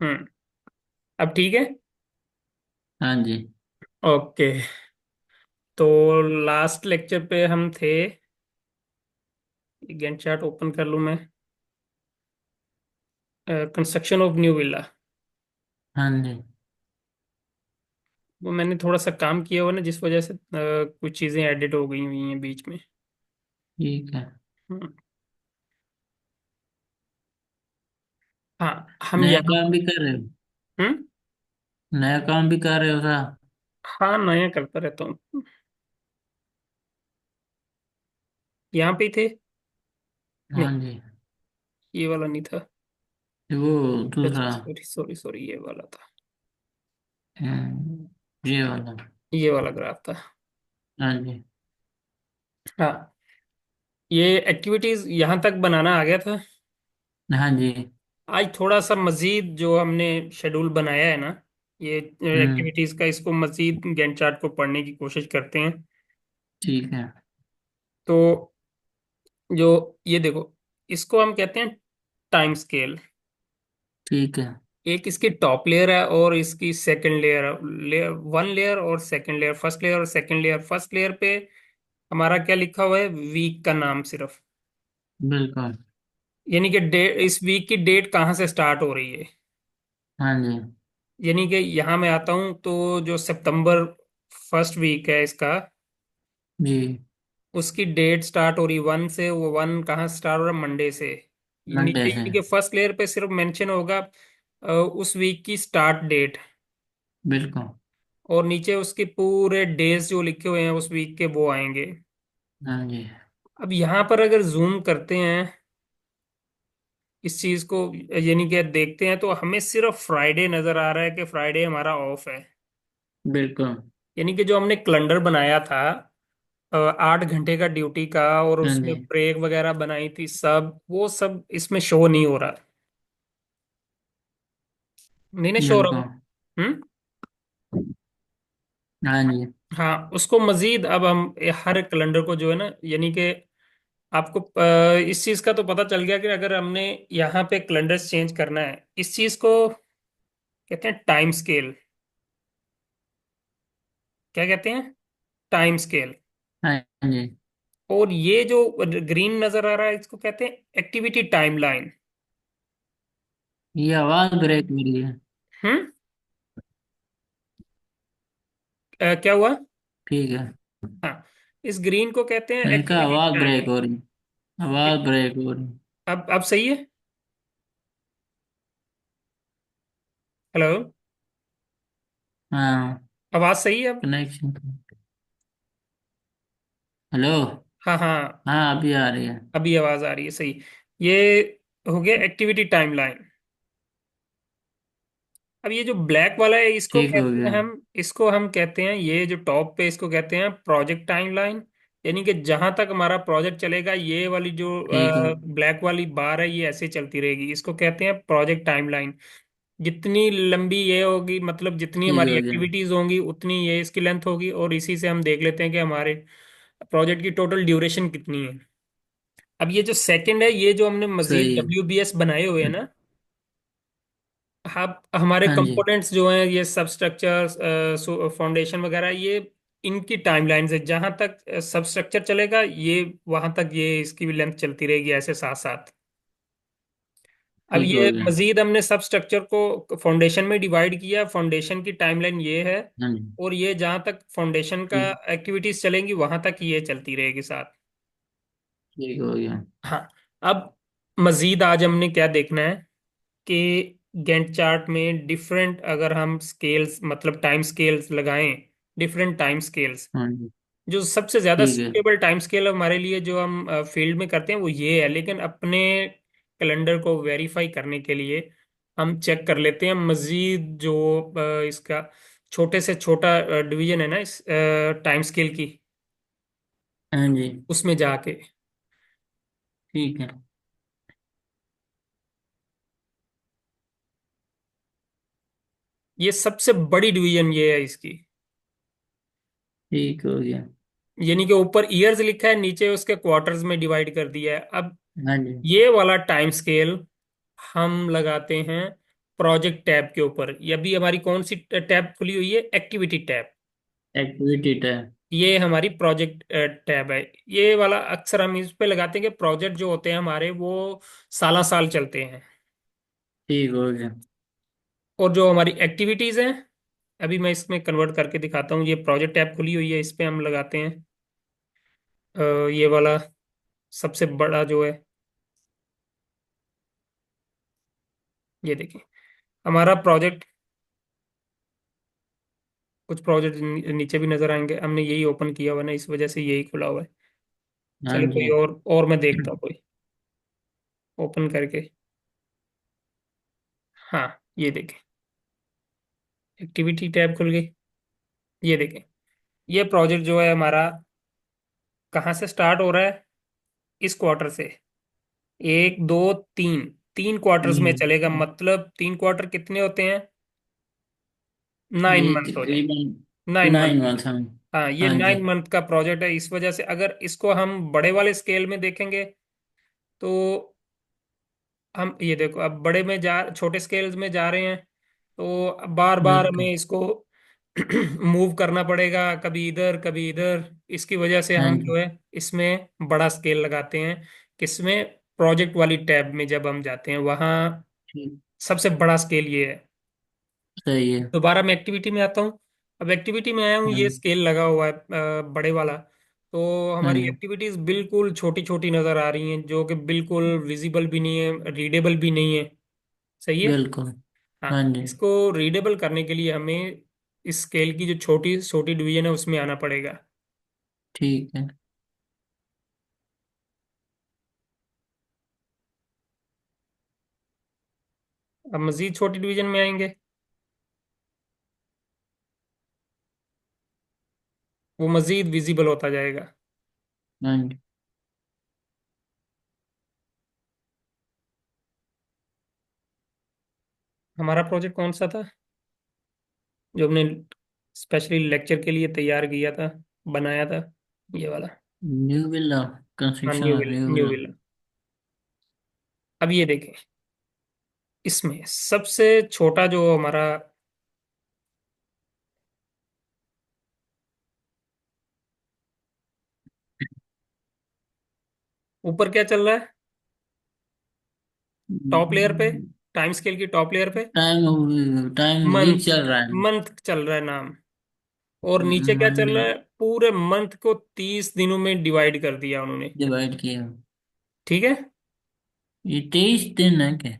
हम्म। अब ठीक है। हाँ जी। ओके। तो लास्ट लेक्चर पे हम थे, गैंट चार्ट ओपन कर लूं मैं। Construction of new villa. हाँ जी। वो मैंने थोड़ा सा काम किया हुआ ना, जिस वजह से कुछ चीजें एडिट हो गई हुई हैं बीच में। ठीक है। हम्म। हाँ, हम नया यहाँ काम पर। भी कर रहे हो? हम्म। नया काम भी कर रहे हो सा? हाँ, नया करता रहता हूँ। यहाँ पे ही थे। नहीं, हाँ जी। ये वाला नहीं था। वो अच्छा, दूसरा। सॉरी सॉरी सॉरी, ये वाला था। ये वाला। ये वाला ग्राफ था। हाँ जी। हाँ, ये एक्टिविटीज यहाँ तक बनाना आ गया था। हाँ जी। आज थोड़ा सा मजीद जो हमने शेड्यूल बनाया है ना, ये हम्म। एक्टिविटीज का, इसको मजीद गैंट चार्ट को पढ़ने की कोशिश करते हैं। ठीक है। तो जो ये देखो, इसको हम कहते हैं टाइम स्केल। ठीक है। एक इसकी टॉप लेयर है और इसकी सेकंड लेयर, वन लेयर और सेकंड लेयर, फर्स्ट लेयर और सेकंड लेयर। फर्स्ट लेयर पे हमारा क्या लिखा हुआ है? वीक का नाम सिर्फ। बिल्कुल। यानी कि डेट, इस वीक की डेट कहाँ से स्टार्ट हो रही है। हाँ जी। यानी कि यहाँ मैं आता हूँ तो जो सितंबर फर्स्ट वीक है इसका, जी। उसकी डेट स्टार्ट हो रही वन से। वो वन कहाँ स्टार्ट हो रहा है? मंडे से। मंडे नीचे से। यानी कि फर्स्ट लेयर पे सिर्फ मेंशन होगा उस वीक की स्टार्ट डेट। बिल्कुल। और नीचे उसके पूरे डेज जो लिखे हुए हैं उस वीक के, वो आएंगे। हाँ जी। अब यहाँ पर अगर जूम करते हैं इस चीज को, यानी कि देखते हैं, तो हमें सिर्फ फ्राइडे नजर आ रहा है कि फ्राइडे हमारा ऑफ है। बिल्कुल। यानी कि जो हमने कैलेंडर बनाया था 8 घंटे का ड्यूटी का, और हाँ उसमें जी। ब्रेक वगैरह बनाई थी, सब वो सब इसमें शो नहीं हो रहा। नहीं ना, शो हो रहा बिल्कुल। वो। हम्म। हाँ जी। हाँ, उसको मजीद अब हम हर कैलेंडर को जो है ना, यानी कि आपको इस चीज का तो पता चल गया कि अगर हमने यहाँ पे कैलेंडर चेंज करना है, इस चीज को कहते हैं टाइम स्केल। क्या कहते हैं? Time scale. हाँ जी। और ये जो ग्रीन नजर आ रहा है, इसको कहते हैं एक्टिविटी टाइमलाइन। ये आवाज ब्रेक हो रही है। हम्म। क्या हुआ? ठीक है। हाँ, इस ग्रीन को कहते हैं मैंने कहा एक्टिविटी आवाज ब्रेक टाइमलाइन। हो रही। आवाज ब्रेक हो रही। अब सही है? हेलो? हाँ। आवाज सही है अब? कनेक्शन। हेलो। हाँ हाँ, हाँ अभी आ रही है। अभी आवाज आ रही है सही। ये हो गया एक्टिविटी टाइमलाइन। अब ये जो ब्लैक वाला है, इसको ठीक हो कहते हैं गया। हम, इसको हम कहते हैं, ये जो टॉप पे, इसको कहते हैं प्रोजेक्ट टाइमलाइन। यानी कि जहां तक हमारा प्रोजेक्ट चलेगा, ये वाली जो ठीक है। ब्लैक वाली बार है, ये ऐसे चलती रहेगी। इसको कहते हैं प्रोजेक्ट टाइमलाइन। जितनी लंबी ये होगी, मतलब जितनी ठीक हमारी हो गया। एक्टिविटीज होंगी, उतनी ये इसकी लेंथ होगी। और इसी से हम देख लेते हैं कि हमारे प्रोजेक्ट की टोटल ड्यूरेशन कितनी है। अब ये जो सेकंड है, ये जो हमने मजीद सही है। WBS बनाए हुए हैं ना, हमारे हाँ जी। कंपोनेंट्स जो हैं, ये सब स्ट्रक्चर, फाउंडेशन वगैरह, ये इनकी टाइमलाइन है। जहां तक सब स्ट्रक्चर चलेगा, ये वहां तक ये इसकी भी लेंथ चलती रहेगी, ऐसे साथ साथ। अब ठीक ये हो गया। मजीद हमने सब स्ट्रक्चर को फाउंडेशन में डिवाइड किया। फाउंडेशन की टाइमलाइन ये है। हाँ जी। और ये जहां तक फाउंडेशन का ठीक। एक्टिविटीज चलेंगी, वहां तक ये चलती रहेगी साथ। ठीक हो गया। हाँ। अब मजीद आज हमने क्या देखना है कि गैंट चार्ट में डिफरेंट, अगर हम स्केल्स, मतलब टाइम स्केल्स लगाएं, डिफरेंट टाइम स्केल्स, हाँ जी। जो सबसे ज्यादा ठीक है। सूटेबल टाइम स्केल हमारे लिए जो हम फील्ड में करते हैं, वो ये है। लेकिन अपने कैलेंडर को वेरीफाई करने के लिए हम चेक कर लेते हैं मजीद जो इसका छोटे से छोटा डिवीजन है ना इस टाइम स्केल की, हाँ जी। उसमें जाके। ठीक है। ये सबसे बड़ी डिवीजन ये है इसकी। ठीक हो गया। यानी कि ऊपर ईयर्स लिखा है, नीचे उसके क्वार्टर्स में डिवाइड कर दिया है। अब हाँ जी। ये वाला टाइम स्केल हम लगाते हैं प्रोजेक्ट टैब के ऊपर। ये अभी हमारी कौन सी टैब खुली हुई है? Activity tab. Activity tab. ये हमारी प्रोजेक्ट टैब है। ये वाला अक्सर हम इस पे लगाते हैं कि प्रोजेक्ट जो होते हैं हमारे वो साला साल चलते हैं। ठीक हो गया। और जो हमारी एक्टिविटीज हैं, अभी मैं इसमें कन्वर्ट करके दिखाता हूँ। ये प्रोजेक्ट टैब खुली हुई है, इस पे हम लगाते हैं ये वाला सबसे बड़ा जो है। ये देखिए हमारा प्रोजेक्ट, कुछ प्रोजेक्ट नीचे भी नजर आएंगे, हमने यही ओपन किया हुआ है ना, इस वजह से यही खुला हुआ है। हाँ चलो कोई जी। और मैं देखता हूँ कोई ओपन करके। हाँ, ये देखें, एक्टिविटी टैब खुल गई। ये देखें, ये प्रोजेक्ट जो है हमारा कहाँ से स्टार्ट हो रहा है? इस क्वार्टर से। एक, दो, तीन, तीन क्वार्टर्स में चलेगा। हम्म। मतलब तीन क्वार्टर कितने होते हैं? 9 ये मंथ हो जाएंगे। तकरीबन 9 मंथ। 9 मंथ हम। हाँ, ये हाँ जी। 9 मंथ का प्रोजेक्ट है। इस वजह से अगर इसको हम बड़े वाले स्केल में देखेंगे तो हम ये देखो, अब बड़े में जा छोटे स्केल्स में जा रहे हैं तो बार बार हमें बिल्कुल। इसको मूव करना पड़ेगा, कभी इधर कभी इधर। इसकी वजह से हाँ हम जी। जो है इसमें बड़ा स्केल लगाते हैं। किसमें? प्रोजेक्ट वाली टैब में जब हम जाते हैं वहाँ ठीक। सबसे बड़ा स्केल ये है। सही है। दोबारा मैं एक्टिविटी में आता हूँ। अब एक्टिविटी में आया हूँ, हाँ। ये स्केल लगा हुआ है बड़े वाला। तो हाँ हमारी जी। एक्टिविटीज बिल्कुल छोटी छोटी नजर आ रही हैं, जो कि बिल्कुल विजिबल भी नहीं है, रीडेबल भी नहीं है। सही है। बिल्कुल। हाँ, हाँ जी। इसको रीडेबल करने के लिए हमें इस स्केल की जो छोटी छोटी डिवीजन है उसमें आना पड़ेगा। ठीक है। अब मजीद छोटी डिवीजन में आएंगे, वो मजीद विजिबल होता जाएगा। हाँ जी। हमारा प्रोजेक्ट कौन सा था जो हमने स्पेशली लेक्चर के लिए तैयार किया था, बनाया था? ये वाला। New villa. हाँ, construction of new new villa. Villa. अब ये देखें, इसमें सबसे छोटा जो हमारा ऊपर क्या चल रहा है? टॉप लेयर पे, टाइम स्केल की टॉप लेयर पे टाइम वीक मंथ, चल रहा है। मंथ चल रहा है नाम। और नीचे क्या चल मंडे। रहा है? पूरे मंथ को 30 दिनों में डिवाइड कर दिया उन्होंने। डिवाइड किया। ठीक है। ये 23 दिन है क्या?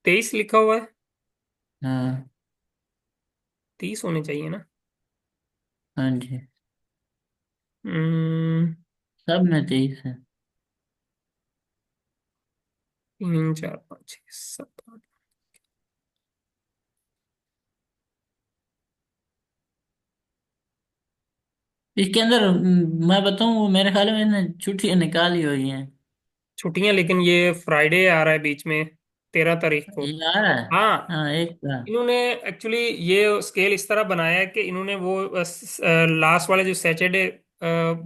23 लिखा हुआ है, हाँ। 30 होने चाहिए ना। हाँ जी। हम्म, सब में 23 है। 3, 4, 5, 6, 7, 8। इसके अंदर मैं बताऊं, वो मेरे ख्याल में इसने छुट्टियां निकाली हुई हैं। छुट्टियां, लेकिन ये फ्राइडे आ रहा है बीच में, 13 तारीख को। ये आ रहा है। हाँ, हाँ, एक का। इन्होंने एक्चुअली ये स्केल इस तरह बनाया है कि इन्होंने वो लास्ट वाले जो सैटरडे,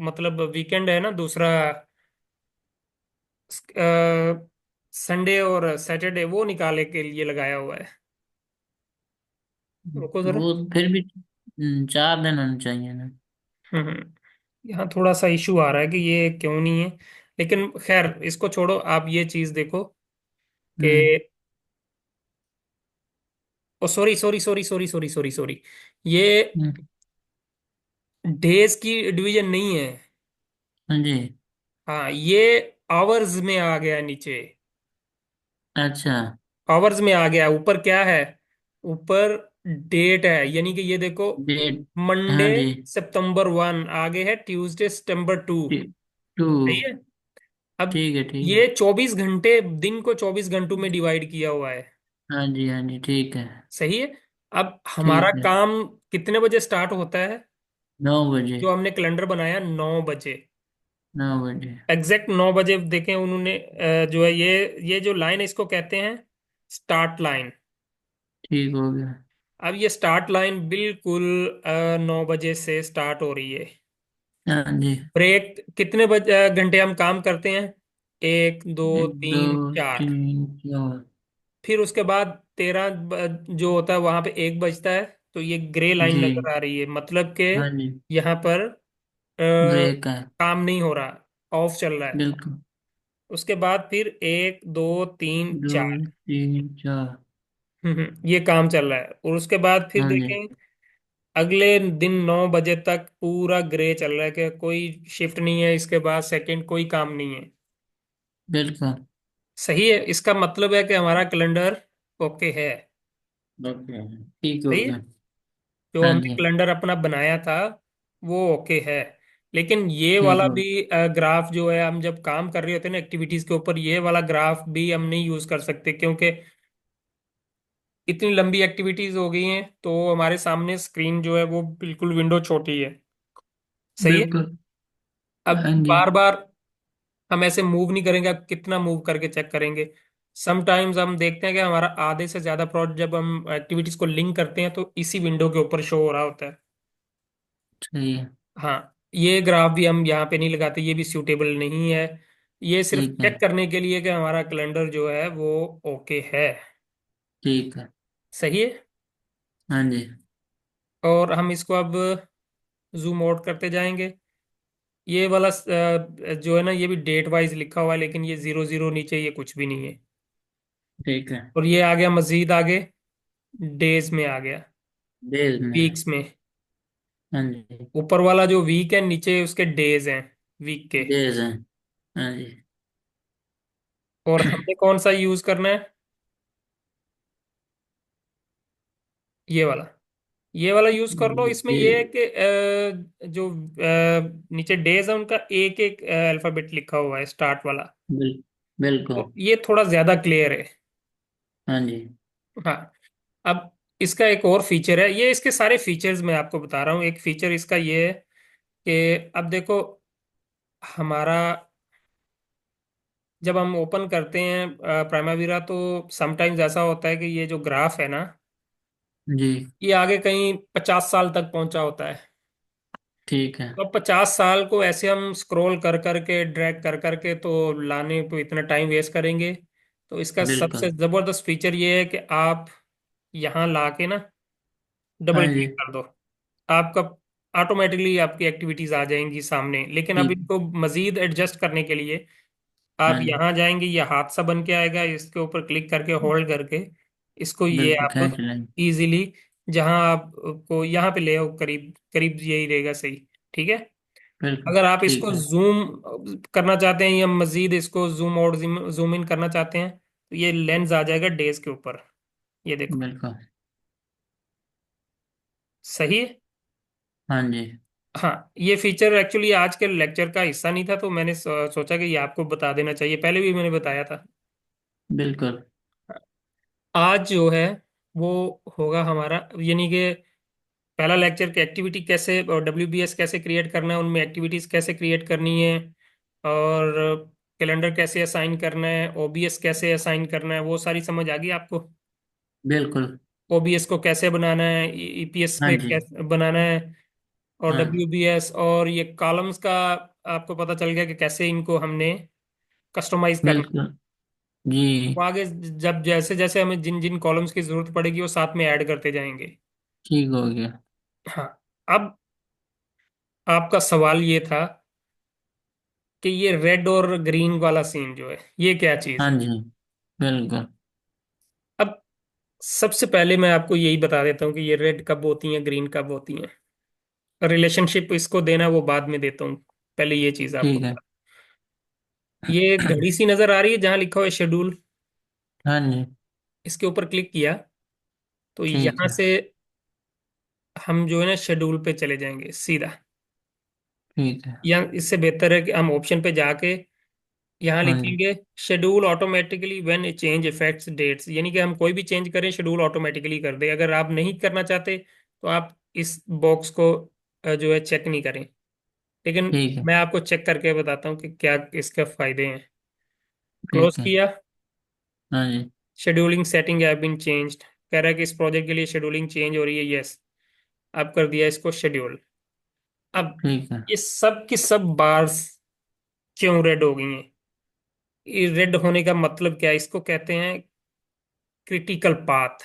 मतलब वीकेंड है ना दूसरा, संडे और सैटरडे, वो निकाले के लिए लगाया हुआ है। रुको जरा। वो फिर भी 4 दिन होने चाहिए ना। यहाँ थोड़ा सा इशू आ रहा है कि ये क्यों नहीं है, लेकिन खैर इसको छोड़ो। आप ये चीज देखो कि हम्म। Oh sorry sorry sorry sorry sorry sorry sorry, ये हम्म। डेज की डिवीजन नहीं है। हाँ जी। हाँ, ये आवर्स में आ गया नीचे। अच्छा। आवर्स में आ गया। ऊपर क्या है? ऊपर डेट है, यानी कि ये देखो, डेट। मंडे हाँ जी। September 1, आगे है ट्यूसडे September 2। 2। सही है। अब ठीक है। ठीक है। ये 24 घंटे, दिन को 24 घंटों में डिवाइड किया हुआ है। हाँ जी। हाँ जी। ठीक है। सही है। अब हमारा ठीक है। काम कितने बजे स्टार्ट होता है? 9 बजे। जो हमने कैलेंडर बनाया 9 बजे, 9 बजे। एग्जैक्ट 9 बजे देखें उन्होंने। जो है ये जो लाइन है इसको कहते हैं स्टार्ट लाइन। ठीक हो गया। अब ये स्टार्ट लाइन बिल्कुल 9 बजे से स्टार्ट हो रही है। हाँ जी। ब्रेक कितने बजे घंटे हम काम करते हैं? एक दो एक दो तीन चार। तीन चार। फिर उसके बाद 13 जो होता है वहां पे एक बजता है। तो ये ग्रे लाइन जी। नजर आ रही है, मतलब कि हाँ जी। यहाँ पर ब्रेक है। काम नहीं हो रहा, ऑफ चल रहा है। बिल्कुल। उसके बाद फिर एक दो तीन दो चार। तीन चार। ये काम चल रहा है। और उसके बाद फिर हाँ जी। देखें, अगले दिन 9 बजे तक पूरा ग्रे चल रहा है कि कोई शिफ्ट नहीं है, इसके बाद सेकंड कोई काम नहीं है। बिल्कुल। सही है, इसका मतलब है कि हमारा कैलेंडर ओके है। ओके। ठीक हो सही है, गया। जो हाँ हमने जी। कैलेंडर अपना बनाया था वो ओके है। लेकिन ये ठीक वाला हो। भी ग्राफ जो है, हम जब काम कर रहे होते हैं ना एक्टिविटीज के ऊपर, ये वाला ग्राफ भी हम नहीं यूज कर सकते, क्योंकि इतनी लंबी एक्टिविटीज हो गई हैं तो हमारे सामने स्क्रीन जो है वो बिल्कुल विंडो छोटी है। सही है। बिल्कुल। अब हाँ जी। बार बार हम ऐसे मूव नहीं करेंगे, अब कितना मूव करके चेक करेंगे। समटाइम्स हम देखते हैं कि हमारा आधे से ज्यादा प्रोजेक्ट जब हम एक्टिविटीज को लिंक करते हैं तो इसी विंडो के ऊपर शो हो रहा होता है। सही है। हाँ, ये ग्राफ भी हम यहाँ पे नहीं लगाते, ये भी सूटेबल नहीं है। ये सिर्फ ठीक है। चेक करने के लिए कि हमारा कैलेंडर जो है वो ओके है। ठीक है। सही है। हाँ जी। और हम इसको अब जूम आउट करते जाएंगे। ये वाला जो है ना, ये भी डेट वाइज लिखा हुआ है, लेकिन ये 00 नीचे ये कुछ भी नहीं है। ठीक है। और ये आ गया मजीद आगे, डेज में आ गया, डेज में है। वीक्स में। हाँ जी। ऊपर वाला जो वीक है, नीचे उसके डेज हैं वीक के। डेज है। हाँ जी। और हमने कौन सा यूज करना है? ये वाला यूज कर लो। इसमें ये ये है कि जो नीचे डेज है उनका एक एक अल्फाबेट लिखा हुआ है, स्टार्ट वाला। बिल्कुल। तो ये थोड़ा ज्यादा क्लियर है। हाँ जी। हाँ। अब इसका एक और फीचर है, ये इसके सारे फीचर्स मैं आपको बता रहा हूँ। एक फीचर इसका ये है कि अब देखो, हमारा जब हम ओपन करते हैं प्राइमावीरा, तो समटाइम्स ऐसा होता है कि ये जो ग्राफ है ना, जी। ये आगे कहीं 50 साल तक पहुंचा होता है। ठीक है। तो 50 साल को ऐसे हम स्क्रॉल कर करके, ड्रैग कर करके तो लाने पे इतना टाइम वेस्ट करेंगे। तो इसका सबसे बिल्कुल। जबरदस्त फीचर ये है कि आप यहाँ ला के ना डबल हाँ जी। क्लिक कर दो, आपका ऑटोमेटिकली आपकी एक्टिविटीज आ जाएंगी सामने। लेकिन अब ठीक। इनको मजीद एडजस्ट करने के लिए आप हाँ जी। यहाँ जाएंगे, ये हाथ सा बन के आएगा, इसके ऊपर क्लिक करके होल्ड करके इसको ये बिल्कुल आप खींच लेंगे। इजीली, जहाँ आपको यहाँ पे ले आओ, करीब करीब यही रहेगा सही। ठीक है। बिल्कुल अगर आप ठीक इसको है। जूम करना चाहते हैं या मजीद इसको जूम आउट जूम इन करना चाहते हैं, तो ये लेंस आ जाएगा डेज के ऊपर। ये देखो। बिल्कुल। सही है। हाँ जी। हाँ, ये फीचर एक्चुअली आज के लेक्चर का हिस्सा नहीं था, तो मैंने सोचा कि ये आपको बता देना चाहिए, पहले भी मैंने बताया था। बिल्कुल। आज जो है वो होगा हमारा, यानी कि पहला लेक्चर की एक्टिविटी कैसे और WBS कैसे क्रिएट करना है, उनमें एक्टिविटीज कैसे क्रिएट करनी है, और कैलेंडर कैसे असाइन करना है, OBS कैसे असाइन करना है, वो सारी समझ आ गई आपको। बिल्कुल। OBS को कैसे बनाना है, EPS हाँ पे जी। कैसे बनाना है, और हाँ। WBS और ये कॉलम्स का आपको पता चल गया कि कैसे इनको हमने कस्टमाइज करना है। बिल्कुल। जी। वो आगे जब जैसे जैसे हमें जिन जिन कॉलम्स की जरूरत पड़ेगी वो साथ में ऐड करते जाएंगे। ठीक हो गया। हाँ। अब आपका सवाल ये था कि ये रेड और ग्रीन वाला सीन जो है ये क्या चीज हाँ है। जी। बिल्कुल। अब सबसे पहले मैं आपको यही बता देता हूँ कि ये रेड कब होती हैं, ग्रीन कब होती हैं। रिलेशनशिप इसको देना वो बाद में देता हूँ, पहले ये चीज आपको ठीक है। बता। ये एक घड़ी सी नजर आ रही है जहां लिखा हुआ है शेड्यूल। हाँ जी। इसके ऊपर क्लिक किया तो ठीक यहां है। से हम जो है ना शेड्यूल पे चले जाएंगे सीधा। ठीक है। या इससे बेहतर है कि हम ऑप्शन पे जाके यहाँ हाँ जी। लिखेंगे schedule automatically when a change effects dates, यानी कि हम कोई भी चेंज करें शेड्यूल ऑटोमेटिकली कर दे। अगर आप नहीं करना चाहते तो आप इस बॉक्स को जो है चेक नहीं करें। लेकिन ठीक है। मैं आपको चेक करके बताता हूँ कि क्या इसके फायदे हैं। क्लोज ठीक है। किया, हाँ जी। Scheduling setting have been changed, कह रहा है कि इस प्रोजेक्ट के लिए शेड्यूलिंग चेंज हो रही है, यस। अब कर दिया इसको शेड्यूल। अब ठीक है। ये सब की सब बार्स क्यों रेड हो गई हैं? रेड होने का मतलब क्या है? इसको कहते हैं critical path.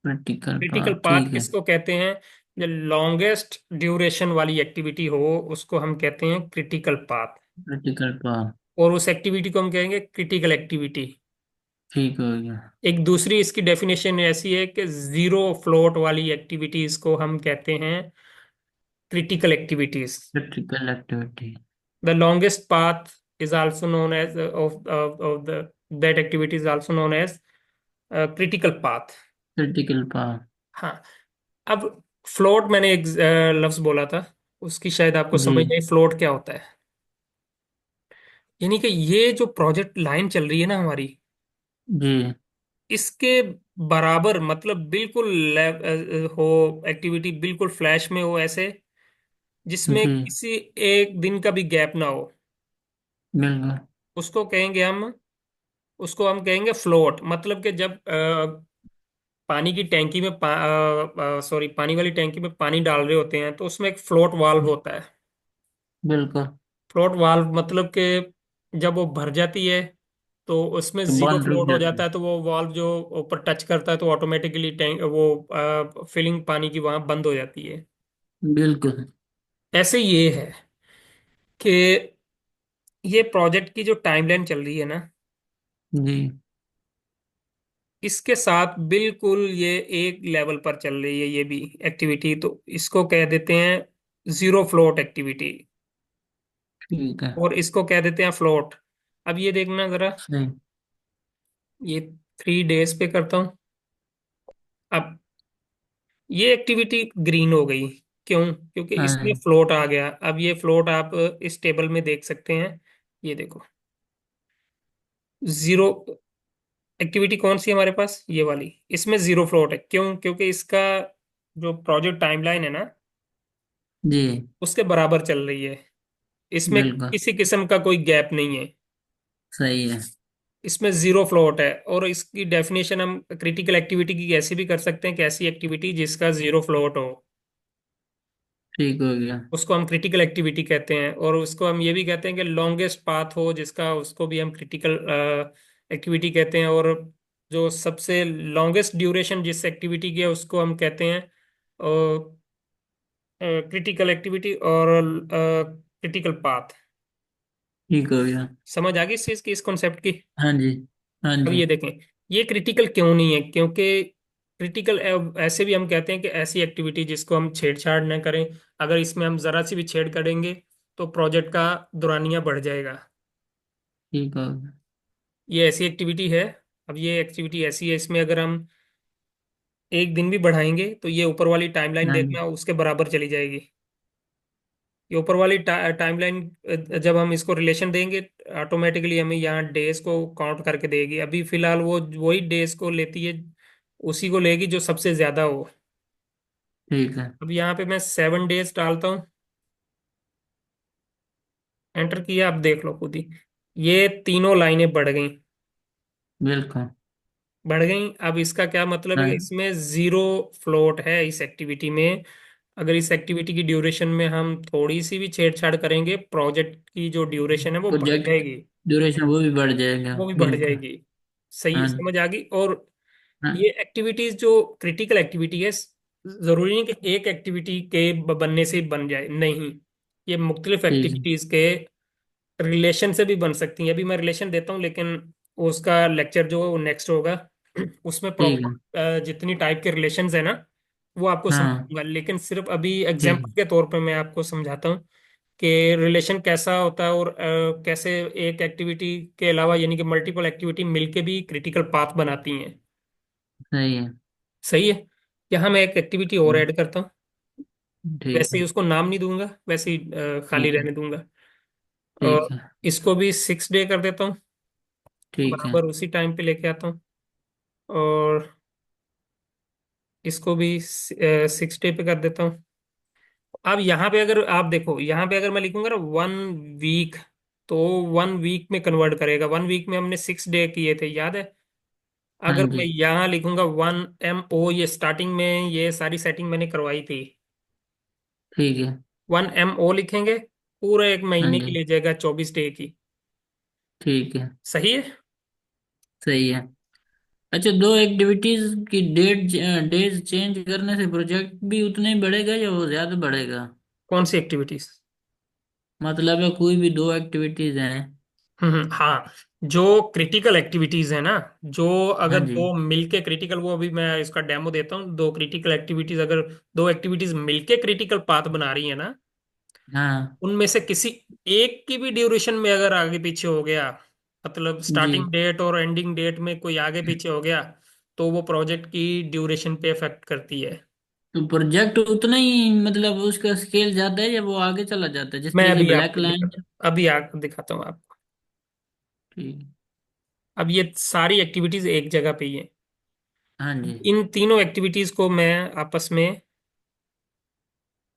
Practical critical part path ठीक है। किसको कहते हैं? जो लॉन्गेस्ट ड्यूरेशन वाली एक्टिविटी हो उसको हम कहते हैं क्रिटिकल पाथ। प्रैक्टिकल पार्ट और उस एक्टिविटी को हम कहेंगे क्रिटिकल एक्टिविटी। ठीक हो गया। एक दूसरी इसकी डेफिनेशन ऐसी है कि जीरो फ्लोट वाली एक्टिविटीज को हम कहते हैं critical activities. Practical activity the longest path is also known as of the that activity is also known as critical path। Critical part हाँ। अब फ्लोट मैंने एक लफ्ज बोला था, उसकी शायद आपको जी समझ नहीं फ्लोट क्या होता है। यानी कि ये जो प्रोजेक्ट लाइन चल रही है ना हमारी, जी इसके बराबर मतलब बिल्कुल हो एक्टिविटी बिल्कुल फ्लैश में हो ऐसे, जिसमें जी किसी एक दिन का भी गैप ना हो, बिल्कुल। उसको कहेंगे हम, उसको हम कहेंगे फ्लोट। मतलब कि जब पानी की टैंकी में सॉरी पानी वाली टैंकी में पानी डाल रहे होते हैं तो उसमें एक फ्लोट वाल्व होता है। बिल्कुल। फ्लोट वाल्व मतलब कि जब वो भर जाती है तो उसमें तो जीरो बंद रुक फ्लोट हो जाता जाता है। है, तो वो वाल्व जो ऊपर टच करता है तो ऑटोमेटिकली टैंक वो फिलिंग पानी की वहां बंद हो जाती है। बिल्कुल। ऐसे ये है कि ये प्रोजेक्ट की जो टाइमलाइन चल रही है ना, जी इसके साथ बिल्कुल ये एक लेवल पर चल रही है ये भी एक्टिविटी, तो इसको कह देते हैं जीरो फ्लोट एक्टिविटी। ठीक है। और इसको कह देते हैं फ्लोट। अब ये देखना जरा, सही। ये 3 डेज पे करता हूँ। अब ये एक्टिविटी ग्रीन हो गई, क्यों? क्योंकि इसमें हाँ फ्लोट आ गया। अब ये फ्लोट आप इस टेबल में देख सकते हैं। ये देखो, जीरो एक्टिविटी कौन सी है हमारे पास? ये वाली। इसमें जीरो फ्लोट है, क्यों? क्योंकि इसका जो प्रोजेक्ट टाइमलाइन है ना, जी उसके बराबर चल रही है। इसमें बिल्कुल। किसी किस्म का कोई गैप नहीं है। सही है। इसमें जीरो फ्लोट है। और इसकी डेफिनेशन हम क्रिटिकल एक्टिविटी की ऐसी भी कर सकते हैं कि ऐसी एक्टिविटी जिसका जीरो फ्लोट हो, ठीक हो गया। उसको हम क्रिटिकल एक्टिविटी कहते हैं। और उसको हम ये भी कहते हैं कि लॉन्गेस्ट पाथ हो जिसका, उसको भी हम क्रिटिकल एक्टिविटी कहते हैं। और जो सबसे लॉन्गेस्ट ड्यूरेशन जिस एक्टिविटी की है उसको हम कहते हैं क्रिटिकल एक्टिविटी और क्रिटिकल पाथ। ठीक हो गया। समझ आ गई इस चीज की, इस कॉन्सेप्ट की? हाँ जी। हाँ अब जी। ये देखें, ये क्रिटिकल क्यों नहीं है? क्योंकि क्रिटिकल ऐसे भी हम कहते हैं कि ऐसी एक्टिविटी जिसको हम छेड़छाड़ न करें। अगर इसमें हम जरा सी भी छेड़ करेंगे तो प्रोजेक्ट का दुरानिया बढ़ जाएगा। ठीक हो गया। ये ऐसी एक्टिविटी है। अब ये एक्टिविटी ऐसी है, इसमें अगर हम एक दिन भी बढ़ाएंगे तो ये ऊपर वाली टाइमलाइन हाँ जी। देखना उसके बराबर चली जाएगी। ये ऊपर वाली टाइमलाइन जब हम इसको रिलेशन देंगे, ऑटोमेटिकली हमें यहाँ डेज को काउंट करके देगी। अभी फिलहाल वो वही डेज को लेती है, उसी को लेगी जो सबसे ज्यादा हो। ठीक है। अब यहाँ पे मैं 7 डेज डालता हूँ, एंटर किया। अब देख लो खुद ही, ये तीनों लाइनें बढ़ गई। बिल्कुल। बढ़ गई। अब इसका क्या मतलब है? कि हाँ इसमें जीरो फ्लोट है इस एक्टिविटी में। अगर इस एक्टिविटी की ड्यूरेशन में हम थोड़ी सी भी छेड़छाड़ करेंगे, प्रोजेक्ट की जो ड्यूरेशन है वो बढ़ प्रोजेक्ट जाएगी। ड्यूरेशन वो भी बढ़ जाएगा। वो भी बढ़ बिल्कुल। जाएगी। सही हाँ समझ आ गई। और हाँ ये एक्टिविटीज जो क्रिटिकल एक्टिविटी है, जरूरी नहीं कि एक एक्टिविटी के बनने से ही बन जाए, नहीं। ये मुख्तलिफ ठीक है। एक्टिविटीज के रिलेशन से भी बन सकती हैं। अभी मैं रिलेशन देता हूँ, लेकिन उसका लेक्चर जो है वो नेक्स्ट होगा। उसमें ठीक है। प्रॉपर जितनी टाइप के रिलेशंस है ना, वो आपको हाँ समझाऊंगा। लेकिन सिर्फ अभी ठीक एग्जाम्पल है। के तौर पे मैं आपको समझाता हूँ कि रिलेशन कैसा होता है। और कैसे एक एक्टिविटी के अलावा यानी कि मल्टीपल एक्टिविटी मिलके भी क्रिटिकल पाथ बनाती हैं। सही है। सही है। यहाँ मैं एक एक्टिविटी और ऐड करता हूँ। ठीक वैसे है। ही उसको नाम नहीं दूंगा, वैसे ही खाली ठीक है। रहने दूंगा। और ठीक है। इसको भी 6 डे कर देता हूँ, ठीक है। बराबर उसी टाइम पे लेके आता हूँ। और इसको भी 6 डे पे कर देता हूँ। अब यहाँ पे अगर आप देखो, यहाँ पे अगर मैं लिखूंगा ना 1 वीक, तो 1 वीक में कन्वर्ट करेगा। 1 वीक में हमने 6 डे किए थे, याद है? हाँ अगर मैं जी। यहाँ लिखूंगा 1 MO, ये स्टार्टिंग में ये सारी सेटिंग मैंने करवाई थी। ठीक है। 1 MO लिखेंगे, पूरा एक हाँ महीने की जी। ले जाएगा, 24 डे की। ठीक है। सही है। सही है। अच्छा, दो एक्टिविटीज की डेज चेंज करने से प्रोजेक्ट भी उतना ही बढ़ेगा या वो ज्यादा बढ़ेगा? कौन सी एक्टिविटीज? मतलब है कोई भी दो एक्टिविटीज हैं। हाँ, जो क्रिटिकल एक्टिविटीज है ना, जो हाँ अगर जी। दो मिलके क्रिटिकल, वो अभी मैं इसका डेमो देता हूँ। दो क्रिटिकल एक्टिविटीज, अगर दो एक्टिविटीज मिलके क्रिटिकल पाथ बना रही है ना, हाँ उनमें से किसी एक की भी ड्यूरेशन में अगर आगे पीछे हो गया, मतलब जी। स्टार्टिंग डेट और एंडिंग डेट में कोई आगे पीछे हो गया, तो वो प्रोजेक्ट की ड्यूरेशन पे इफेक्ट करती है। तो प्रोजेक्ट उतना ही मतलब उसका स्केल ज्यादा है या वो आगे चला जाता है, जिस मैं तरीके अभी ब्लैक आपको लाइन? दिखाता अभी आपको दिखाता हूँ आपको। ठीक। अब ये सारी एक्टिविटीज एक जगह पे ही है। हाँ जी। इन तीनों एक्टिविटीज को मैं आपस में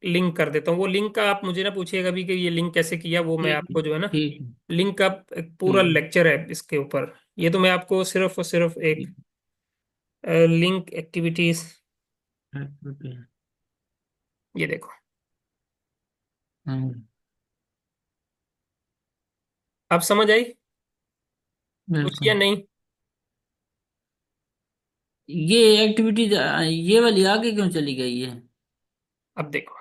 लिंक कर देता हूँ। वो लिंक का आप मुझे ना पूछिएगा भी कि ये लिंक कैसे किया, वो मैं ठीक। आपको जो है ना, ठीक। लिंक का एक पूरा ठीक। लेक्चर है इसके ऊपर। ये तो मैं आपको सिर्फ और सिर्फ एक ठीक। लिंक एक्टिविटीज, ठीक। ये देखो। हाँ। अब समझ आई कुछ या बिल्कुल। नहीं? ये एक्टिविटीज ये वाली आगे क्यों चली गई है? अब देखो,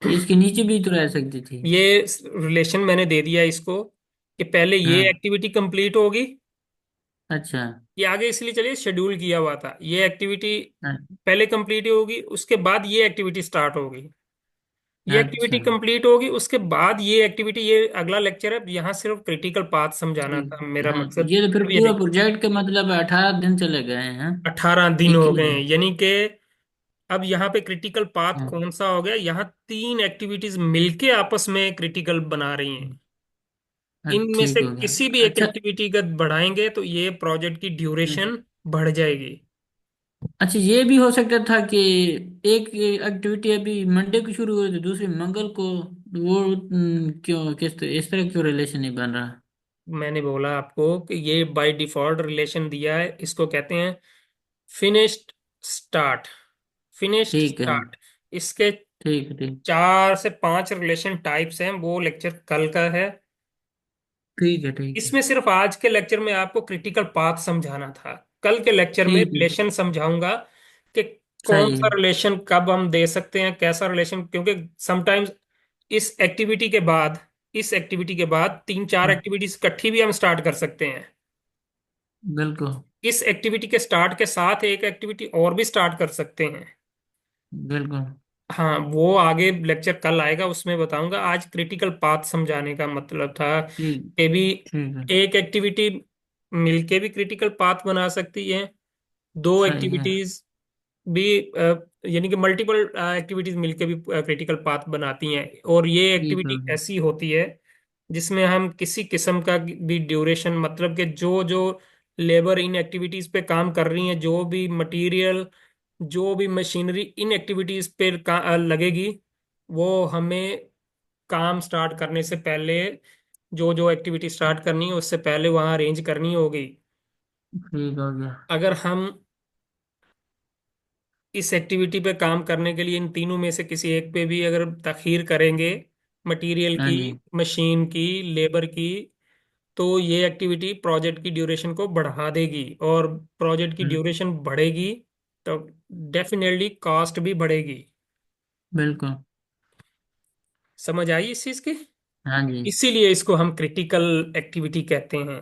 इसके नीचे भी तो रह सकती थी। ये रिलेशन मैंने दे दिया इसको कि पहले ये हाँ। एक्टिविटी कंप्लीट होगी। अच्छा। ये आगे इसलिए चलिए शेड्यूल किया हुआ था, ये एक्टिविटी हाँ, पहले कंप्लीट होगी, उसके बाद ये एक्टिविटी स्टार्ट होगी। ये एक्टिविटी अच्छा। कंप्लीट होगी, उसके बाद ये एक्टिविटी, ये अगला लेक्चर है। यहाँ सिर्फ क्रिटिकल पाथ समझाना था ठीक। मेरा हाँ, मकसद। ये तो फिर अब ये पूरा देखो, प्रोजेक्ट का मतलब 18 दिन चले गए हैं। 18 दिन एक हो ही गए हैं, दिन। यानी कि अब यहाँ पे क्रिटिकल पाथ हाँ। कौन सा हो गया, यहाँ तीन एक्टिविटीज मिलके आपस में क्रिटिकल बना रही हैं। इनमें से ठीक हो गया। किसी भी एक अच्छा। एक्टिविटी का बढ़ाएंगे तो ये प्रोजेक्ट की ड्यूरेशन बढ़ जाएगी। अच्छा, ये भी हो सकता था कि एक एक्टिविटी अभी मंडे को शुरू हुई थी, दूसरी मंगल को। वो क्यों, इस तरह क्यों रिलेशन नहीं बन रहा? मैंने बोला आपको कि ये बाय डिफॉल्ट रिलेशन दिया है, इसको कहते हैं फिनिश्ड स्टार्ट। फिनिश्ड ठीक है। स्टार्ट। इसके ठीक। ठीक। 4 से 5 रिलेशन टाइप्स हैं, वो लेक्चर कल का है। ठीक है। ठीक है। इसमें सिर्फ आज के लेक्चर में आपको क्रिटिकल पाथ समझाना था। कल के लेक्चर में ठीक है। रिलेशन समझाऊंगा कि कौन सही सा है। रिलेशन कब हम दे सकते हैं, कैसा रिलेशन, क्योंकि समटाइम्स इस एक्टिविटी के बाद इस एक्टिविटी के बाद 3 4 एक्टिविटीज इकट्ठी भी हम स्टार्ट कर सकते हैं। बिल्कुल। इस एक्टिविटी के स्टार्ट के साथ एक एक्टिविटी और भी स्टार्ट कर सकते हैं। बिल्कुल। हाँ, वो आगे लेक्चर कल आएगा, उसमें बताऊंगा। आज क्रिटिकल पाथ समझाने का मतलब था ठीक। कि भी ठीक है। एक एक्टिविटी मिलके भी क्रिटिकल पाथ बना सकती है, दो सही है। एक्टिविटीज भी यानी कि मल्टीपल एक्टिविटीज मिलके भी क्रिटिकल पाथ बनाती हैं। और ये ठीक है। एक्टिविटी ऐसी होती है जिसमें हम किसी किस्म का भी ड्यूरेशन, मतलब कि जो जो लेबर इन एक्टिविटीज पे काम कर रही हैं, जो भी मटेरियल, जो भी मशीनरी इन एक्टिविटीज पे लगेगी, वो हमें काम स्टार्ट करने से पहले, जो जो एक्टिविटी स्टार्ट करनी है उससे पहले वहाँ अरेंज करनी होगी। ठीक हो गया। अगर हम इस एक्टिविटी पे काम करने के लिए इन तीनों में से किसी एक पे भी अगर तखीर करेंगे, मटेरियल हाँ की, जी। मशीन की, लेबर की, तो ये एक्टिविटी प्रोजेक्ट की ड्यूरेशन को बढ़ा देगी। और प्रोजेक्ट की हम्म, ड्यूरेशन बढ़ेगी तो डेफिनेटली कॉस्ट भी बढ़ेगी। बिल्कुल। समझ आई इस चीज की? हाँ जी। इसीलिए इसको हम क्रिटिकल एक्टिविटी कहते हैं।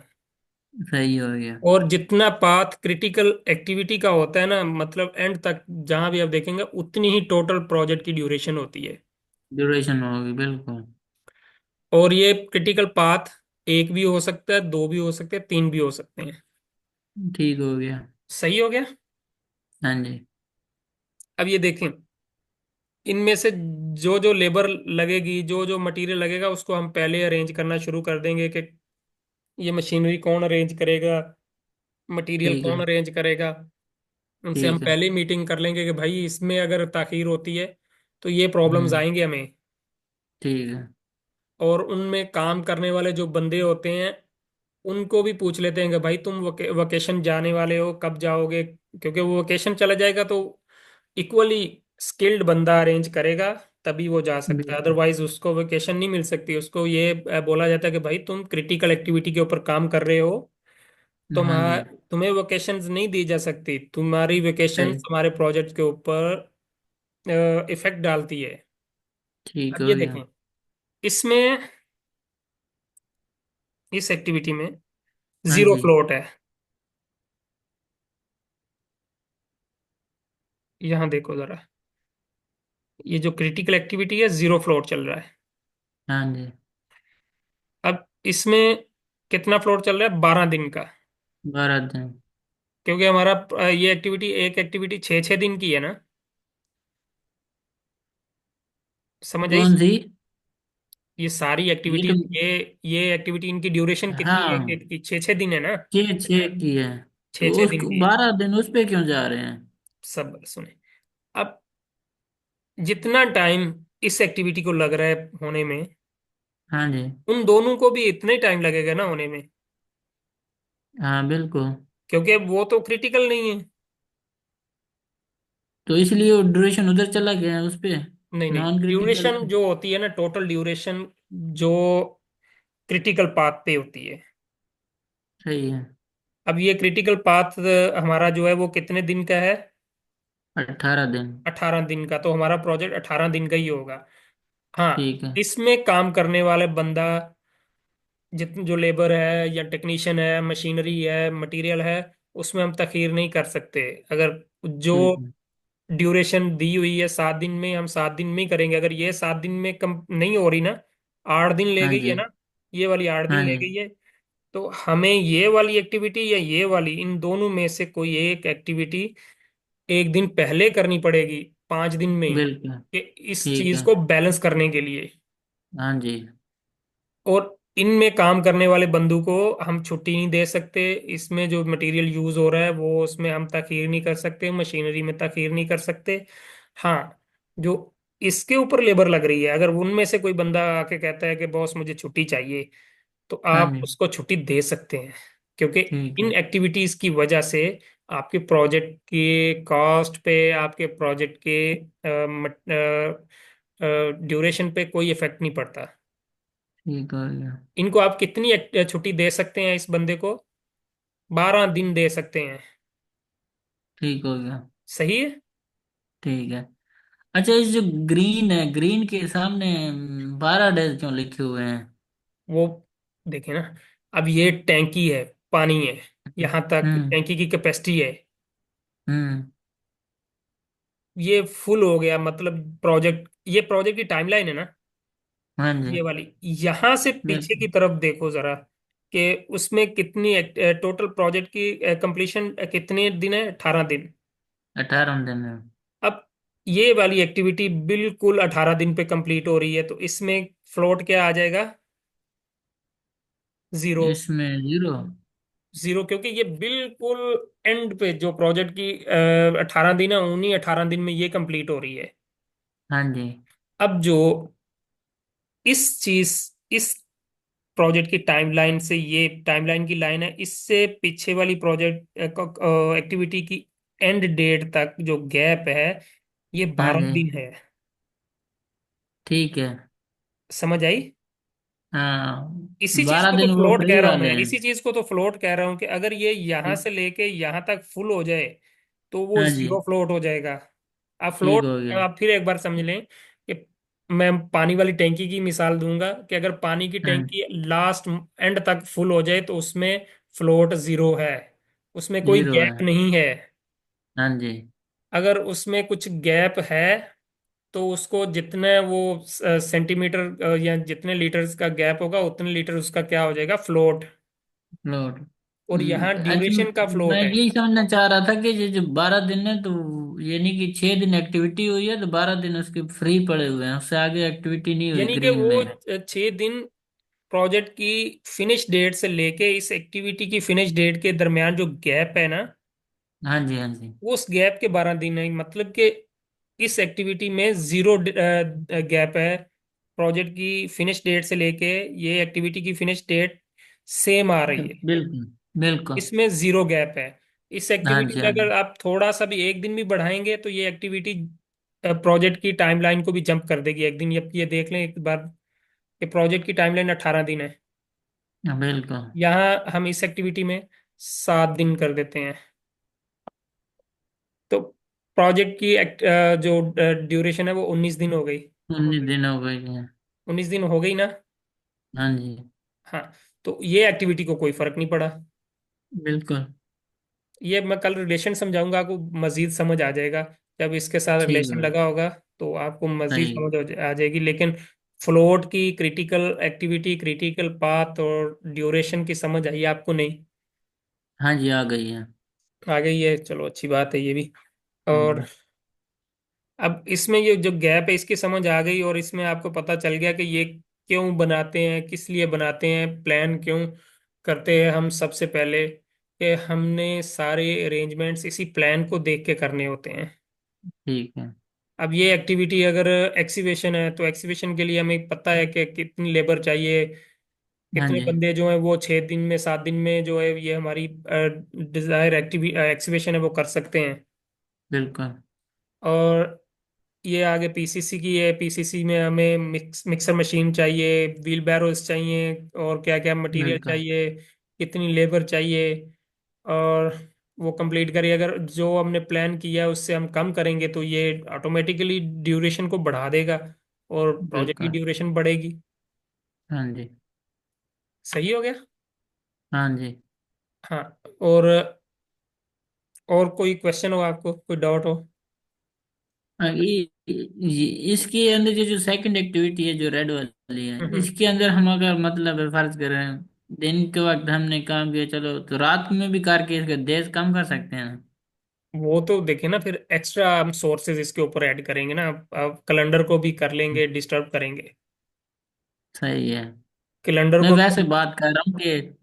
सही हो गया। और जितना पाथ क्रिटिकल एक्टिविटी का होता है ना, मतलब एंड तक जहां भी आप देखेंगे, उतनी ही टोटल प्रोजेक्ट की ड्यूरेशन होती है। ड्यूरेशन होगी, बिल्कुल। और ये क्रिटिकल पाथ एक भी हो सकता है, दो भी हो सकते हैं, तीन भी हो सकते हैं। ठीक हो गया। सही हो गया। हाँ जी। अब ये देखें, इनमें से जो जो लेबर लगेगी, जो जो मटेरियल लगेगा, उसको हम पहले अरेंज करना शुरू कर देंगे कि ये मशीनरी कौन अरेंज करेगा, मटेरियल ठीक कौन है। अरेंज करेगा। उनसे हम ठीक है। पहले ही मीटिंग कर लेंगे कि भाई इसमें अगर ताखीर होती है तो ये प्रॉब्लम्स हम्म। आएंगे हमें। ठीक है। और उनमें काम करने वाले जो बंदे होते हैं, उनको भी पूछ लेते हैं कि भाई तुम वकेशन जाने वाले हो, कब जाओगे, क्योंकि वो वकेशन चला जाएगा तो इक्वली स्किल्ड बंदा अरेंज करेगा, तभी वो जा सकता है, बिल्कुल। अदरवाइज उसको वेकेशन नहीं मिल सकती। उसको ये बोला जाता है कि भाई तुम क्रिटिकल एक्टिविटी के ऊपर काम कर रहे हो, हाँ जी। तुम्हें वेकेशंस नहीं दी जा सकती, तुम्हारी वेकेशन सही। हमारे प्रोजेक्ट के ऊपर इफेक्ट डालती है। ठीक अब हो ये गया। देखें, इसमें, इस एक्टिविटी में हाँ जीरो जी। फ्लोट है। यहाँ देखो जरा, ये जो क्रिटिकल एक्टिविटी है जीरो फ्लोट चल रहा है। हाँ जी। अब इसमें कितना फ्लोट चल रहा है? 12 दिन का। 12 दिन। क्योंकि हमारा ये एक्टिविटी, एक एक्टिविटी 6-6 दिन की है ना। समझ आई? कौन सी? ये सारी ये एक्टिविटी, तो। ये एक्टिविटी, इनकी ड्यूरेशन कितनी है? हाँ। 6-6 दिन है ना। 6 6 की है। छः तो छः दिन उसको की। 12 दिन उस पे क्यों जा रहे हैं? सब सुने। अब जितना टाइम इस एक्टिविटी को लग रहा है होने में, हाँ जी। उन दोनों को भी इतना ही टाइम लगेगा ना होने में। हाँ बिल्कुल। क्योंकि अब वो तो क्रिटिकल नहीं है। तो इसलिए वो ड्यूरेशन उधर चला गया है उस पे। नहीं नहीं, नॉन क्रिटिकल ड्यूरेशन पे। जो होती है ना, टोटल ड्यूरेशन जो क्रिटिकल पाथ पे होती है। सही है। अब ये क्रिटिकल पाथ हमारा जो है वो कितने दिन का है? 18 दिन। 18 दिन का। तो हमारा प्रोजेक्ट 18 दिन का ही होगा। हाँ, ठीक है। इसमें काम करने वाले बंदा, जितने जो लेबर है या टेक्नीशियन है, मशीनरी है, मटेरियल है, उसमें हम तखीर नहीं कर सकते। अगर जो ठीक है। ड्यूरेशन दी हुई है 7 दिन में, हम 7 दिन में ही करेंगे। अगर ये 7 दिन में कम नहीं हो रही ना, 8 दिन ले हाँ गई है जी। ना, ये वाली 8 दिन हाँ ले जी। गई है, तो हमें ये वाली एक्टिविटी या ये वाली, इन दोनों में से कोई एक एक्टिविटी एक दिन पहले करनी पड़ेगी, 5 दिन में ही, बिल्कुल। कि इस ठीक चीज है। को बैलेंस करने के लिए। हाँ जी। और इनमें काम करने वाले बंदू को हम छुट्टी नहीं दे सकते। इसमें जो मटेरियल यूज हो रहा है वो, उसमें हम ताखीर नहीं कर सकते, मशीनरी में ताखीर नहीं कर सकते। हाँ, जो इसके ऊपर लेबर लग रही है, अगर उनमें से कोई बंदा आके कहता है कि बॉस मुझे छुट्टी चाहिए, तो हाँ आप जी। उसको छुट्टी दे सकते हैं। क्योंकि ठीक इन है। एक्टिविटीज की वजह से आपके प्रोजेक्ट के कॉस्ट पे, आपके प्रोजेक्ट के ड्यूरेशन पे कोई इफेक्ट नहीं पड़ता। ठीक हो गया। इनको आप कितनी छुट्टी दे सकते हैं इस बंदे को? 12 दिन दे सकते हैं। ठीक हो गया। सही है। ठीक है। अच्छा, इस जो ग्रीन है, ग्रीन के सामने 12 डेज क्यों लिखे हुए हैं? वो देखे ना, अब ये टैंकी है, पानी है, यहाँ तक हम्म। टैंकी की कैपेसिटी है। हम्म। ये फुल हो गया, मतलब प्रोजेक्ट, ये प्रोजेक्ट की टाइमलाइन है ना, हाँ जी। ये वाली। यहाँ से पीछे की बिल्कुल। तरफ देखो जरा, कि उसमें कितनी टोटल प्रोजेक्ट की कंप्लीशन कितने दिन है? 18 दिन। 18 दिन है। अब ये वाली एक्टिविटी बिल्कुल 18 दिन पे कंप्लीट हो रही है, तो इसमें फ्लोट क्या आ जाएगा? जीरो। इसमें 0। जीरो, क्योंकि ये बिल्कुल एंड पे जो प्रोजेक्ट की 18 दिन है, उन्हीं 18 दिन में ये कंप्लीट हो रही है। हाँ जी। अब जो इस प्रोजेक्ट की टाइमलाइन से, ये टाइमलाइन की लाइन है, इससे पीछे वाली प्रोजेक्ट एक्टिविटी की एंड डेट तक जो गैप है, ये हाँ बारह जी। दिन है। ठीक है। समझ आई? हाँ। इसी चीज बारह को तो दिन वो फ्लोट कह फ्री रहा हूं वाले मैं, हैं। इसी चीज को तो फ्लोट कह रहा हूं कि अगर ये यहां ठीक। से लेके यहां तक फुल हो जाए, तो वो हाँ जी। जीरो फ्लोट हो जाएगा। आप ठीक फ्लोट, हो गया। आप फिर एक बार समझ लें कि मैं पानी वाली टैंकी की मिसाल दूंगा, कि अगर पानी की हाँ। टैंकी लास्ट एंड तक फुल हो जाए, तो उसमें फ्लोट जीरो है, उसमें कोई 0 है। गैप नहीं है। हाँ जी। अगर उसमें कुछ गैप है, तो उसको जितने वो सेंटीमीटर या जितने लीटर्स का गैप होगा, उतने लीटर उसका क्या हो जाएगा? फ्लोट। प्लॉट। और यहाँ अच्छा, ड्यूरेशन का मैं फ्लोट है। यही समझना चाह रहा था कि ये जो 12 दिन है, तो यानी कि 6 दिन एक्टिविटी हुई है तो 12 दिन उसके फ्री पड़े हुए हैं, उससे आगे एक्टिविटी नहीं हुई यानी कि ग्रीन वो में। 6 दिन प्रोजेक्ट की फिनिश डेट से लेके इस एक्टिविटी की फिनिश डेट के दरमियान जो गैप है ना, हाँ जी। हाँ जी। वो उस गैप के 12 दिन है। मतलब कि इस एक्टिविटी में जीरो गैप है। प्रोजेक्ट की फिनिश डेट से लेके ये एक्टिविटी की फिनिश डेट सेम आ रही है। बिल्कुल। बिल्कुल। इसमें जीरो गैप है। इस हाँ एक्टिविटी जी। में हाँ अगर जी। आप थोड़ा सा भी एक दिन भी बढ़ाएंगे, तो ये एक्टिविटी प्रोजेक्ट की टाइमलाइन को भी जंप कर देगी एक दिन। ये देख लें एक बार कि प्रोजेक्ट की टाइमलाइन 18 दिन है, हाँ, बिल्कुल। यहाँ हम इस एक्टिविटी में 7 दिन कर देते हैं। तो प्रोजेक्ट की जो ड्यूरेशन है वो 19 दिन हो गई। 19 दिन हो गए हैं। 19 दिन हो गई ना। हाँ जी। हाँ, तो ये एक्टिविटी को कोई फर्क नहीं पड़ा। बिल्कुल। ये मैं कल रिलेशन समझाऊंगा, आपको मजीद समझ आ जाएगा। जब इसके साथ ठीक रिलेशन है। लगा होगा तो आपको मजीद सही। समझ आ जाएगी। लेकिन फ्लोट की क्रिटिकल एक्टिविटी, क्रिटिकल पाथ और ड्यूरेशन की समझ आई आपको नहीं? हाँ जी, आ गई है। आ गई है, चलो अच्छी बात है ये भी। और हम्म। अब इसमें ये जो गैप है इसकी समझ आ गई, और इसमें आपको पता चल गया कि ये क्यों बनाते हैं, किस लिए बनाते हैं, प्लान क्यों करते हैं हम। सबसे पहले कि हमने सारे अरेंजमेंट्स इसी प्लान को देख के करने होते हैं। ठीक है। अब ये एक्टिविटी अगर एक्सीबिशन है तो एक्सीबिशन के लिए हमें पता है कि कितनी लेबर चाहिए, हाँ कितने जी। बंदे जो है वो 6 दिन में 7 दिन में जो है ये हमारी डिजायर एक्टिविटी एक्सीबिशन है वो कर सकते हैं। बिल्कुल। और ये आगे पीसीसी की है, पीसीसी में हमें मिक्सर मशीन चाहिए, व्हील बैरोस चाहिए, और क्या क्या मटेरियल बिल्कुल। चाहिए, कितनी लेबर चाहिए। और वो कंप्लीट करिए, अगर जो हमने प्लान किया है उससे हम कम करेंगे तो ये ऑटोमेटिकली ड्यूरेशन को बढ़ा देगा और प्रोजेक्ट की बिल्कुल। ड्यूरेशन बढ़ेगी। हाँ जी। सही हो गया। हाँ जी। हाँ। और और कोई क्वेश्चन हो आपको, कोई डाउट हो? इसके अंदर जो जो सेकंड एक्टिविटी है जो रेड वाली है, हम्म। इसके अंदर हम अगर मतलब फर्ज करें दिन के वक्त हमने काम किया, चलो तो रात में भी करके इसका देर कम कर सकते हैं। वो तो देखिए ना, फिर एक्स्ट्रा हम सोर्सेज इसके ऊपर ऐड करेंगे ना। अब कैलेंडर को भी कर लेंगे, डिस्टर्ब करेंगे सही है। कैलेंडर मैं को वैसे भी। बात कर रहा हूँ कि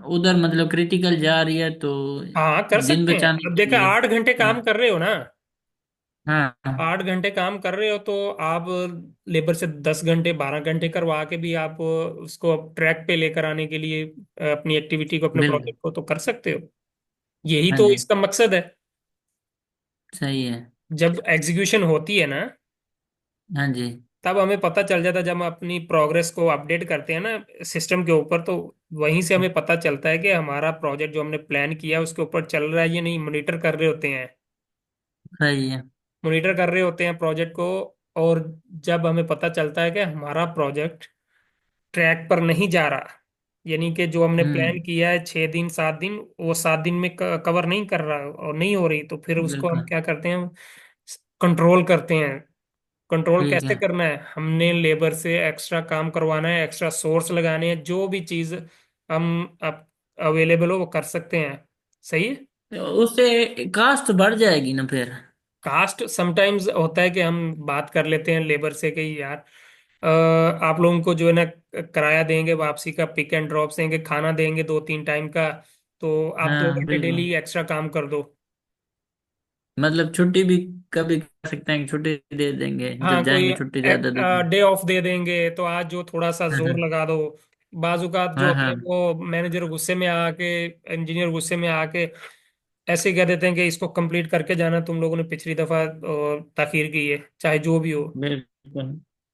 उधर मतलब क्रिटिकल जा रही है तो हाँ कर दिन सकते हैं। बचाने अब के देखा, लिए। 8 घंटे काम हाँ। कर रहे हो ना, हाँ। हाँ, 8 घंटे काम कर रहे हो तो आप लेबर से 10 घंटे 12 घंटे करवा के भी आप उसको ट्रैक पे लेकर आने के लिए अपनी एक्टिविटी को, अपने बिल्कुल। प्रोजेक्ट को तो कर सकते हो। यही हाँ तो जी। इसका मकसद है। सही है। जब एग्जीक्यूशन होती है ना, हाँ जी। तब हमें पता चल जाता है, जब हम अपनी प्रोग्रेस को अपडेट करते हैं ना सिस्टम के ऊपर, तो वहीं से हमें पता चलता है कि हमारा प्रोजेक्ट जो हमने प्लान किया उसके ऊपर चल रहा है या नहीं। मॉनिटर कर रहे होते हैं, सही है। मॉनिटर कर रहे होते हैं प्रोजेक्ट को। और जब हमें पता चलता है कि हमारा प्रोजेक्ट ट्रैक पर नहीं जा रहा, यानी कि जो हमने प्लान हम्म। किया है 6 दिन 7 दिन, वो 7 दिन में कवर नहीं कर रहा और नहीं हो रही, तो फिर उसको हम बिल्कुल। क्या करते हैं, कंट्रोल करते हैं। कंट्रोल ठीक कैसे है। करना है, हमने लेबर से एक्स्ट्रा काम करवाना है, एक्स्ट्रा सोर्स लगाने हैं, जो भी चीज हम अवेलेबल हो वो कर सकते हैं। सही है। तो उससे कास्ट बढ़ जाएगी ना फिर। कास्ट समटाइम्स होता है कि हम बात कर लेते हैं लेबर से कि यार आप लोगों को जो है ना किराया देंगे, वापसी का पिक एंड ड्रॉप देंगे, खाना देंगे 2-3 टाइम का, तो आप दो हाँ, घंटे बिल्कुल। डेली एक्स्ट्रा काम कर दो। मतलब छुट्टी भी कभी कर सकते हैं, छुट्टी दे देंगे जब हाँ, कोई जाएंगे छुट्टी ज्यादा दे देंगे। डे ऑफ दे देंगे, तो आज जो थोड़ा सा हाँ। जोर हाँ। लगा दो। बाजुकात जो हाँ। होते हाँ, हैं वो मैनेजर गुस्से में आके, इंजीनियर गुस्से में आके ऐसे कह देते हैं कि इसको कंप्लीट करके जाना, तुम लोगों ने पिछली दफा ताखीर की है, चाहे जो भी हो। बिल्कुल।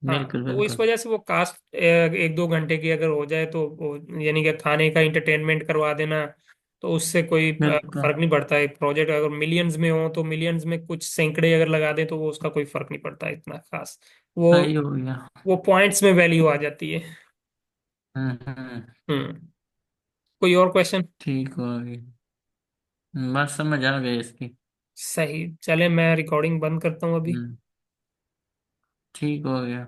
हाँ, बिल्कुल। तो इस बिल्कुल। वजह से वो कास्ट 1-2 घंटे की अगर हो जाए तो यानी कि खाने का इंटरटेनमेंट करवा देना, तो उससे कोई बिल्कुल। फर्क नहीं पड़ता है। प्रोजेक्ट अगर मिलियंस में हो तो मिलियंस में कुछ सैकड़े अगर लगा दे तो वो उसका कोई फर्क नहीं पड़ता है इतना खास। वो सही हो गया। वो पॉइंट्स में वैल्यू आ जाती है। हम्म। हम्म। कोई और क्वेश्चन? ठीक हो गई। बस समझ आ गई इसकी। सही, चले मैं रिकॉर्डिंग बंद करता हूँ अभी। हम्म। ठीक हो गया।